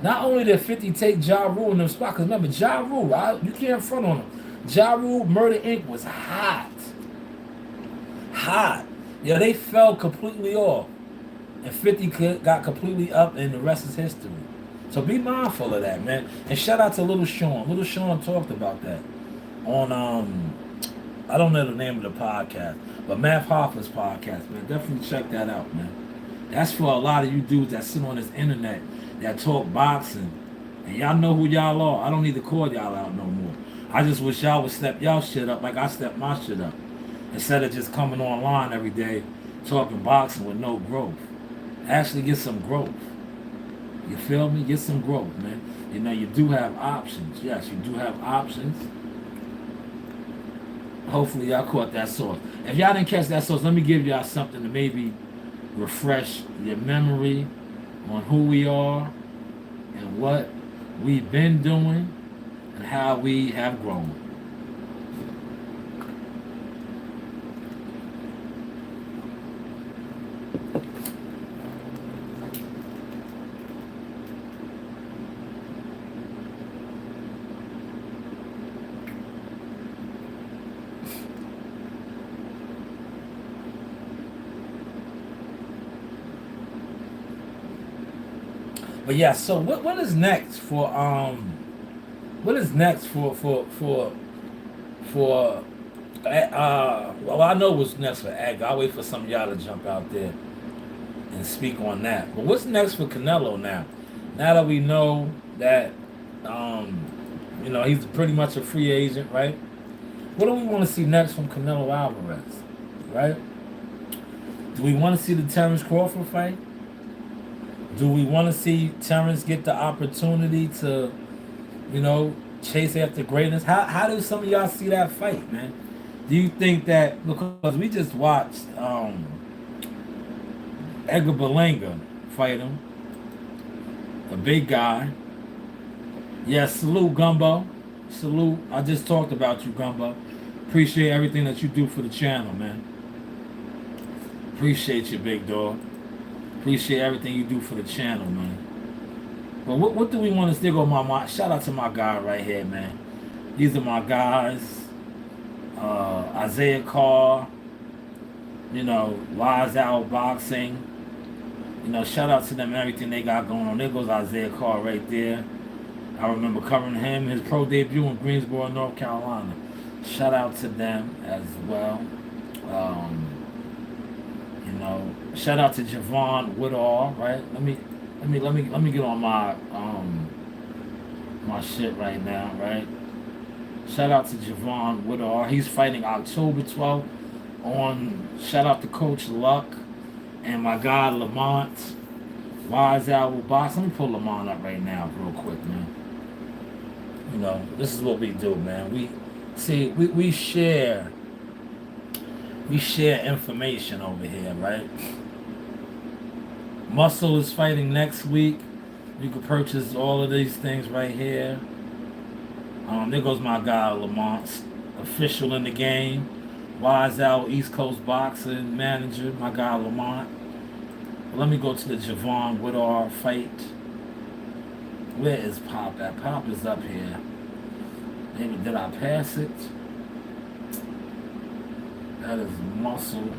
Not only did 50 take Ja Rule in them spot, because remember, Ja Rule, you can't front on him. Ja Rule, Murder Inc. was hot. Hot. Yeah, they fell completely off. And 50 got completely up, and the rest is history. So be mindful of that, man. And shout out to Little Sean. Little Sean talked about that on, I don't know the name of the podcast, but Matt Hoffa's podcast, man. Definitely check that out, man. That's for a lot of you dudes that sit on this internet that talk boxing. And y'all know who y'all are. I don't need to call y'all out no more. I just wish y'all would step y'all shit up like I stepped my shit up. Instead of just coming online every day talking boxing with no growth. Actually get some growth. You feel me? Get some growth, man. You know, you do have options. Yes, you do have options. Hopefully y'all caught that source. If y'all didn't catch that source, let me give y'all something to maybe refresh your memory on who we are and what we've been doing and how we have grown. But yeah, so what is next for what is next for well, I know what's next for Egg. I'll wait for some of y'all to jump out there and speak on that. But what's next for Canelo now? Now that we know that um you know he's pretty much a free agent, right? What do we want to see next from Canelo Alvarez? Right? Do we want to see the Terrence Crawford fight? Do we want to see Terrence get the opportunity to, you know, chase after greatness? How do some of y'all see that fight, man? Do you think that because we just watched Edgar Berlanga fight him, a big guy. Yes, salute Gumbo. Salute. I just talked about you, Gumbo. Appreciate everything that you do for the channel, man. Appreciate you, big dog. Appreciate everything you do for the channel, man. But what do we want to stick on my shout out to my guy right here, man. These are my guys. Isaiah Carr, you know, Wise Out Boxing. You know, shout out to them and everything they got going on. There goes Isaiah Carr right there. I remember covering him, his pro debut in Greensboro, North Carolina. Shout out to them as well. You know, shout out to Javon Woodall, right? Let me get on my my shit right now, right? Shout out to Javon Woodall. He's fighting October 12th on shout out to Coach Luck and my guy Lamont. Wise Owl Box. Let me pull Lamont up right now real quick, man. You know, this is what we do, man. We share information over here, right? Muscle is fighting next week. You can purchase all of these things right here. There goes my guy Lamont, official in the game. Wise Out East Coast Boxing manager, my guy Lamont. Let me go to the Javon Woodall fight. Where is Pop at? Pop is up here. Maybe did I pass it? That is Muscle.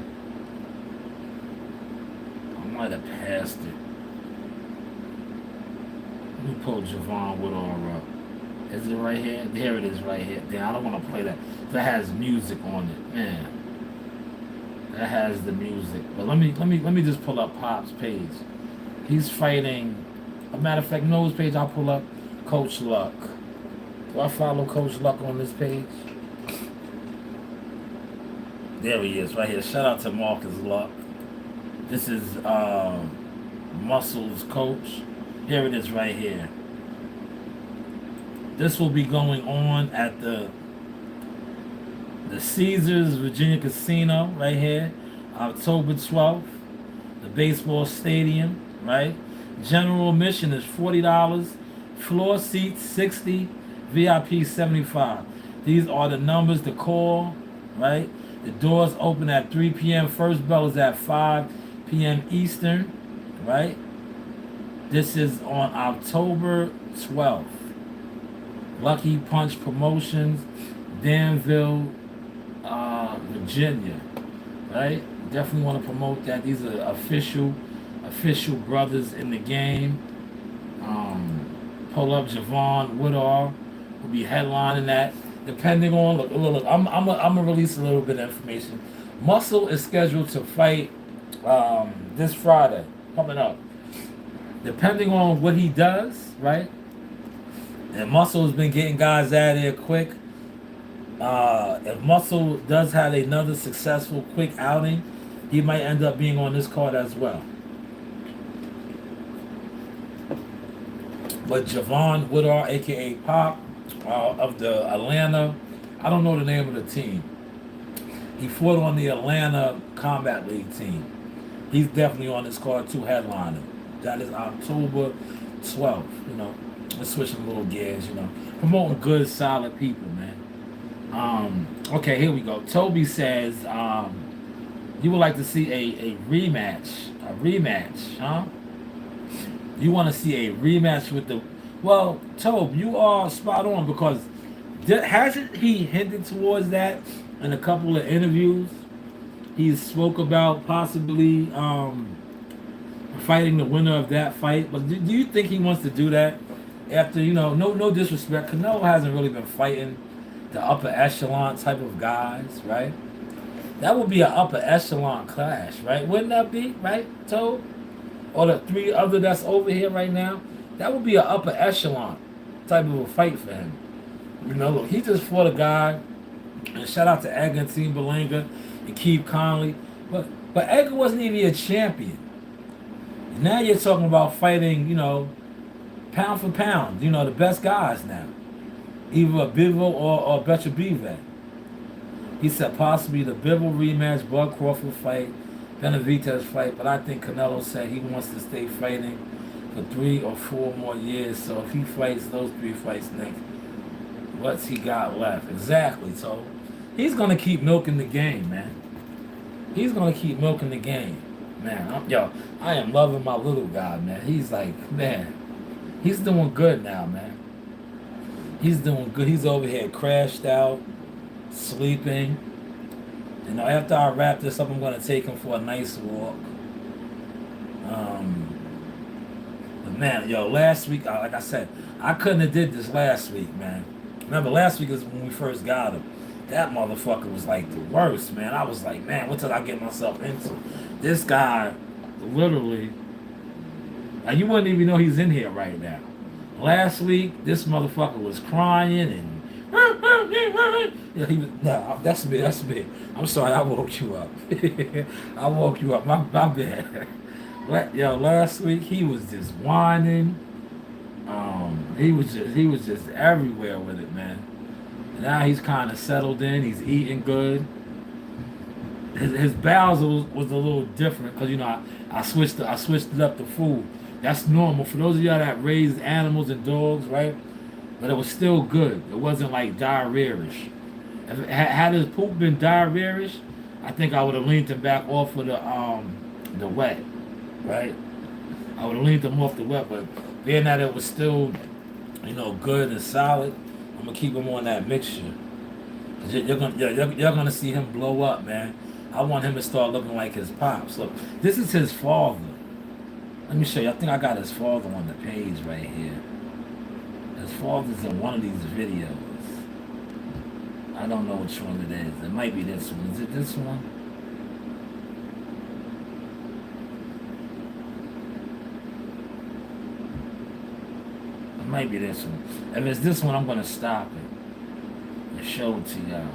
I might have passed it. Let me pull Javon Woodall up. Is it right here? There it is right here. Damn, I don't want to play that. That has music on it. Man. That has the music. But let me just pull up Pop's page. He's fighting. A matter of fact, no his page, I'll pull up Coach Luck. Do I follow Coach Luck on this page? There he is, right here. Shout out to Marcus Luck. This is Muscle's coach. Here it is right here. This will be going on at the Caesars Virginia Casino right here, October 12th. The baseball stadium, right? General admission is $40. Floor seats $60. VIP $75. These are the numbers to call, right? The doors open at 3 p.m. First bell is at 5 p.m. Eastern, right? This is on October 12th. Lucky Punch Promotions, Danville, Virginia, right? Definitely want to promote that. These are official brothers in the game. Pull up Javon Woodall will be headlining that. Depending on look, I'm gonna release a little bit of information. Muscle is scheduled to fight this Friday coming up. Depending on what he does, right? And Muscle has been getting guys out of there quick. If Muscle does have another successful quick outing, he might end up being on this card as well. But Javon Woodard, aka Pop, of the Atlanta, I don't know the name of the team. He fought on the Atlanta Combat League team. He's definitely on this card too, headliner. That is October 12th. Let's switch a little gears. Promoting good, solid people, man. Okay, here we go. Toby says, you would like to see a rematch. A rematch, huh? You want to see a rematch with the... Well, Tobe, you are spot on because hasn't he hinted towards that in a couple of interviews? He spoke about possibly fighting the winner of that fight. But do you think he wants to do that after, no disrespect, Canelo hasn't really been fighting the upper echelon type of guys, right? That would be an upper echelon clash, right? Wouldn't that be, right, Tobe? Or the three other that's over here right now? That would be an upper echelon type of a fight for him. Look, he just fought a guy, and shout out to Edgar and Team Berlanga and Keith Conley. But Edgar wasn't even a champion. Now you're talking about fighting, pound for pound, the best guys now. Either a Bivol or Betcha Bivol. He said possibly the Bivol rematch, Bud Crawford fight, Benavidez fight, but I think Canelo said he wants to stay fighting for 3 or 4 more years. So if he fights those 3 fights next, what's he got left? Exactly. So he's going to keep milking the game, man. He's going to keep milking the game. Man, I am loving my little guy, man. He's like, man, he's doing good now, man. He's doing good. He's over here crashed out, sleeping. After I wrap this up, I'm going to take him for a nice walk. But man, last week, like I said, I couldn't have did this last week, man. Remember, last week is when we first got him. That motherfucker was like the worst, man. I was like, man, what did I get myself into? This guy, literally, you wouldn't even know he's in here right now. Last week, this motherfucker was crying and he was. No, that's me. That's me. I'm sorry, I woke you up. I woke you up. My bad. Last week he was just whining. He was just everywhere with it, man. Now he's kind of settled in. He's eating good. His bowels was a little different because I switched it up to food. That's normal for those of y'all that raise animals and dogs, right? But it was still good. It wasn't like diarrhea-ish. Had his poop been diarrhea-ish, I think I would have leaned him back off of the wet, right? I would have leaned him off the wet, but being that it was still, good and solid, I'm gonna keep him on that mixture. You're gonna see him blow up, man. I want him to start looking like his pops. Look, this is his father. Let me show you. I think I got his father on the page right here. His father's in one of these videos. I don't know which one it is. It might be this one. Is it this one? It might be this one. If it's this one, I'm going to stop it and show it to y'all.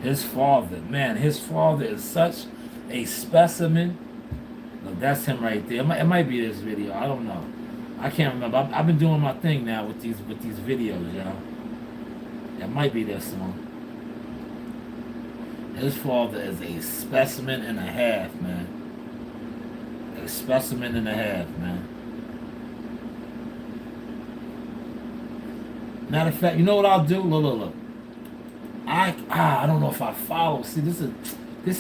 His father, man, his father is such a specimen. Look, that's him right there. It might be this video. I don't know. I can't remember. I've been doing my thing now with these videos, y'all. It might be this one. His father is a specimen and a half, man. A specimen and a half, man. Matter of fact, you know what I'll do? Look. I don't know if I follow. See, this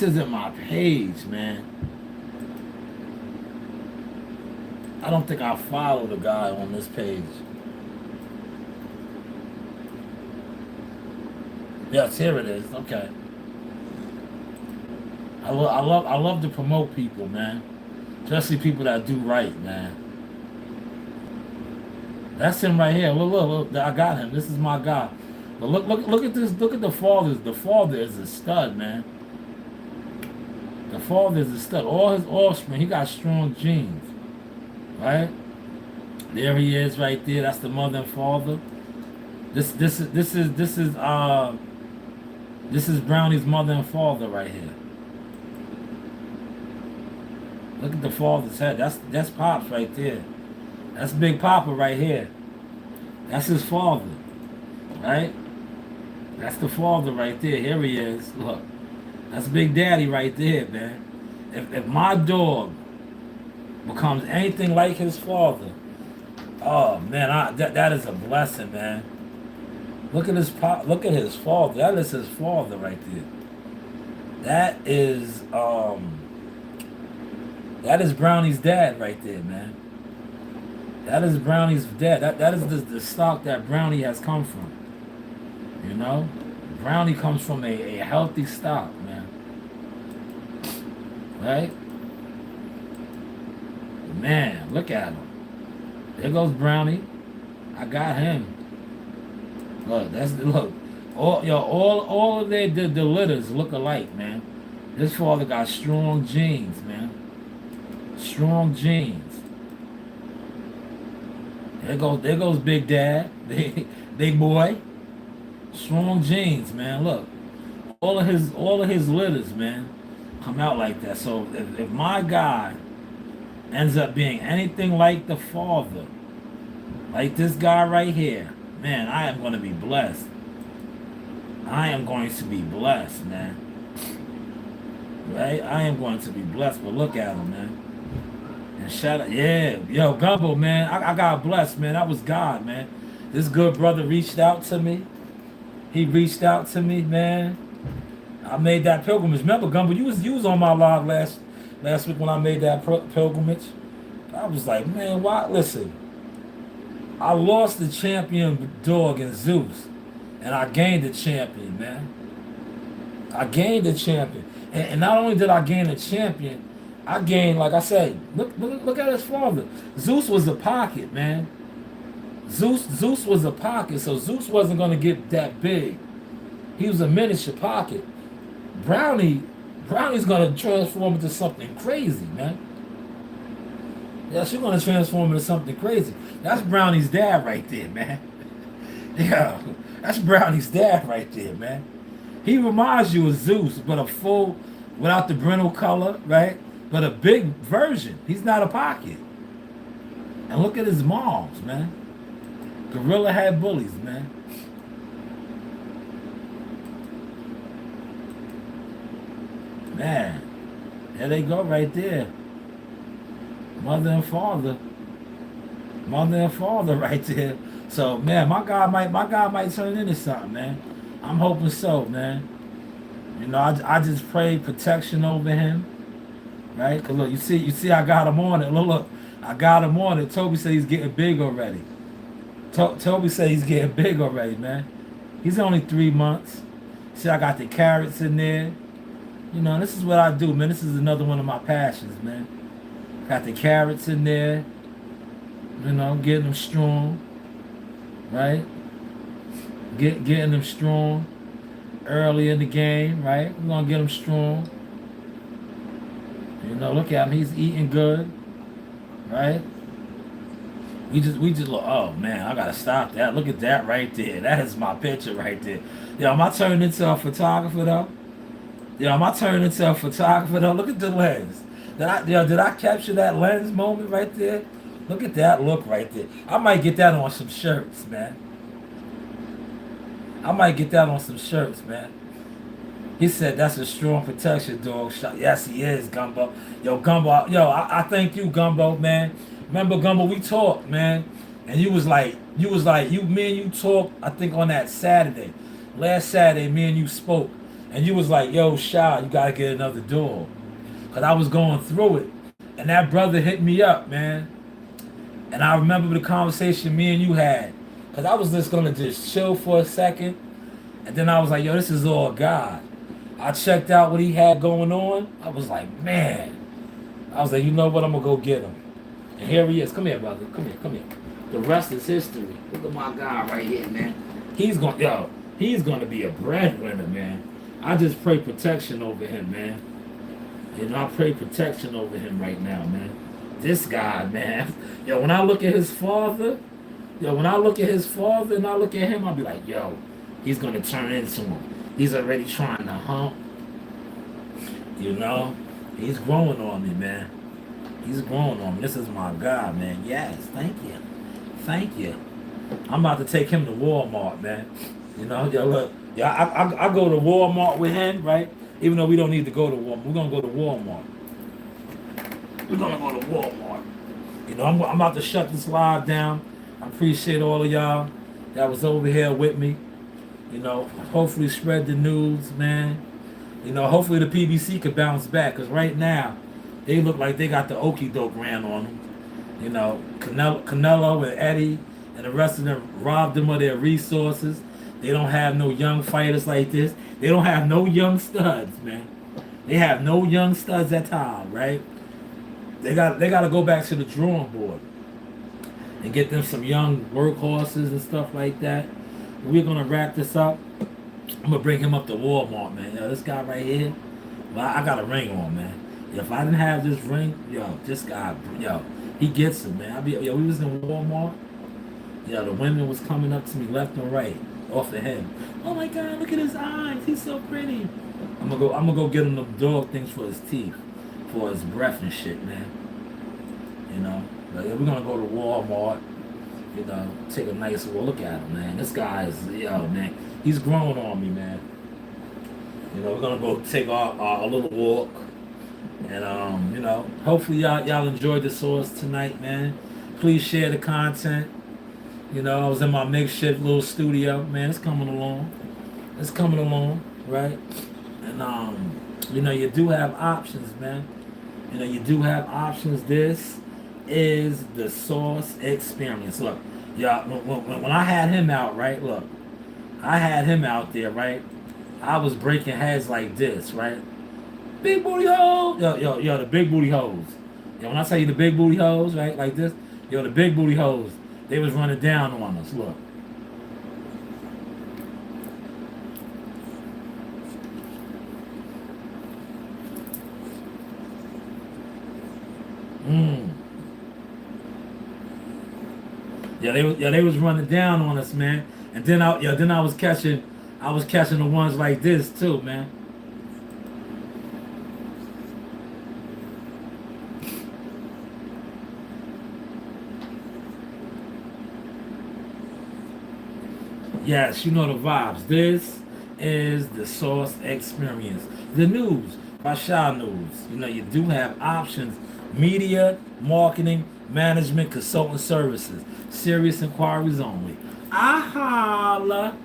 isn't my page, man. I don't think I follow the guy on this page. Yes, here it is. Okay. I love to promote people, man. Especially people that do right, man. That's him right here. Look, I got him. This is my guy. But look at this. Look at the father. The father is a stud, man. The father is a stud. All his offspring, he got strong genes. Right? There he is right there. That's the mother and father. This is This is Brownie's mother and father right here. Look at the father's head. That's Pops right there. That's Big Papa right here. That's his father, right? That's the father right there. Here he is. Look, that's Big Daddy right there, man. If my dog becomes anything like his father, oh man, that is a blessing, man. Look at his pop. Look at his father. That is his father right there. That is that is Brownie's dad right there, man. That is Brownie's dad. That is the stock that Brownie has come from. You know, Brownie comes from a healthy stock, man. Right? Man, look at him. There goes Brownie. I got him. Look. All of the litters look alike, man. This father got strong genes, man. Strong genes. There goes Big Dad, big boy. Strong genes, man. Look, all of his litters, man, come out like that. So if my guy ends up being anything like the father, like this guy right here, man, I am going to be blessed. I am going to be blessed, man. Right? I am going to be blessed. But look at him, man. And shout out, yeah, yo, Gumbo, man. I got blessed, man. That was God, man. This good brother reached out to me. He reached out to me, man. I made that pilgrimage. Remember, Gumbo, you was on my log last week when I made that pilgrimage. I was like, man, why? Listen, I lost the champion dog in Zeus, and I gained the champion, man. I gained the champion, and not only did I gain the champion, I gained, like I said, look at his father. Zeus was a pocket, man. Zeus was a pocket, so Zeus wasn't going to get that big. He was a miniature pocket. Brownie's going to transform into something crazy, man. Yeah, she's going to transform into something crazy. That's Brownie's dad right there, man. Yeah, that's Brownie's dad right there, man. He reminds you of Zeus, but a full, without the brindle color, right? But a big version. He's not a pocket. And look at his moms, man. Gorilla had bullies, man. Man, there they go right there. Mother and father right there. So man, my God might turn into something, man. I'm hoping so, man. You know, I just pray protection over him, right? Cause look, you see, I got him on it. Look, I got him on it. Toby said he's getting big already. Toby said he's getting big already, man. He's only 3 months. See, I got the carrots in there. You know, this is what I do, man. This is another one of my passions, man. Got the carrots in there. You know, getting them strong, right? Getting them strong early in the game, right? We're gonna get them strong. You know, look at him. He's eating good, right? We just look. Oh man, I gotta stop that. Look at that right there. That is my picture right there. Yo, am I turning into a photographer though? Yo, am I turning into a photographer though? Look at the lens. Did I capture that lens moment right there? Look at that look right there. I might get that on some shirts, man. I might get that on some shirts, man. He said that's a strong protection dog shot. Yes, he is, Gumbo. Yo, Gumbo. Yo, I thank you, Gumbo, man. Remember, Gumbo, we talked, man, and me and you talked. I think on that Saturday, last Saturday, me and you spoke, and you was like, "Yo, Sha, you gotta get another dog," cause I was going through it, and that brother hit me up, man, and I remember the conversation me and you had, cause I was just gonna just chill for a second, and then I was like, "Yo, this is all God." I checked out what he had going on. I was like, man, I was like, you know what? I'm gonna go get him. And here he is. Come here, brother. Come here. The rest is history. Look at my guy right here, man. He's gonna be a breadwinner, man. I just pray protection over him, man. You know, I pray protection over him right now, man. This guy, man. Yo, when I look at his father, and I look at him, I'll be like, yo, he's gonna turn into him. He's already trying to hump. You know, he's growing on me, man. He's growing on me. This is my guy, man. Yes, thank you, thank you. I'm about to take him to Walmart, man. You know, yo, look, yeah, I go to Walmart with him, right? Even though we don't need to go to Walmart, we're gonna go to Walmart. We're gonna go to Walmart. You know, I'm about to shut this live down. I appreciate all of y'all that was over here with me. You know, hopefully spread the news, man. You know, hopefully the PBC could bounce back, because right now they look like they got the okey doke ran on them. You know, Canelo and Eddie and the rest of them robbed them of their resources. They don't have no young fighters like this. They don't have no young studs, man. They have no young studs at all, right? They got to go back to the drawing board and get them some young workhorses and stuff like that. We're gonna wrap this up. I'm gonna bring him up to Walmart, man. Yo, this guy right here, well, I got a ring on, man. If I didn't have this ring, yo, this guy, yo, he gets it, man. Yo, we was in Walmart. Yo, the women was coming up to me left and right off the head. Oh my God, look at his eyes. He's so pretty. I'm gonna go get him the dog things for his teeth, for his breath and shit, man. You know, like, we're gonna go to Walmart. You know, take a nice look at him, man. This guy is, yo, man, he's growing on me, man. You know, we're gonna go take our little walk, and you know, hopefully y'all enjoyed the source tonight, man. Please share the content. You know, I was in my makeshift little studio, man. It's coming along. It's coming along, right? And you know, you do have options, man. You know, you do have options. This is the source experience. Look, y'all, when I had him out, right? Look, I had him out there, right? I was breaking heads like this, right? Big booty hoes, yo, the big booty hoes. Yo, when I tell you the big booty hoes, right, like this, yo, the big booty hoes, they was running down on us. Look. Yeah, they was running down on us, man. And then I was catching the ones like this too, man. Yes, you know the vibes. This is the source experience. The news by Shaw News. You know, you do have options. Media, marketing, management, consultant services. Serious inquiries only. I holla.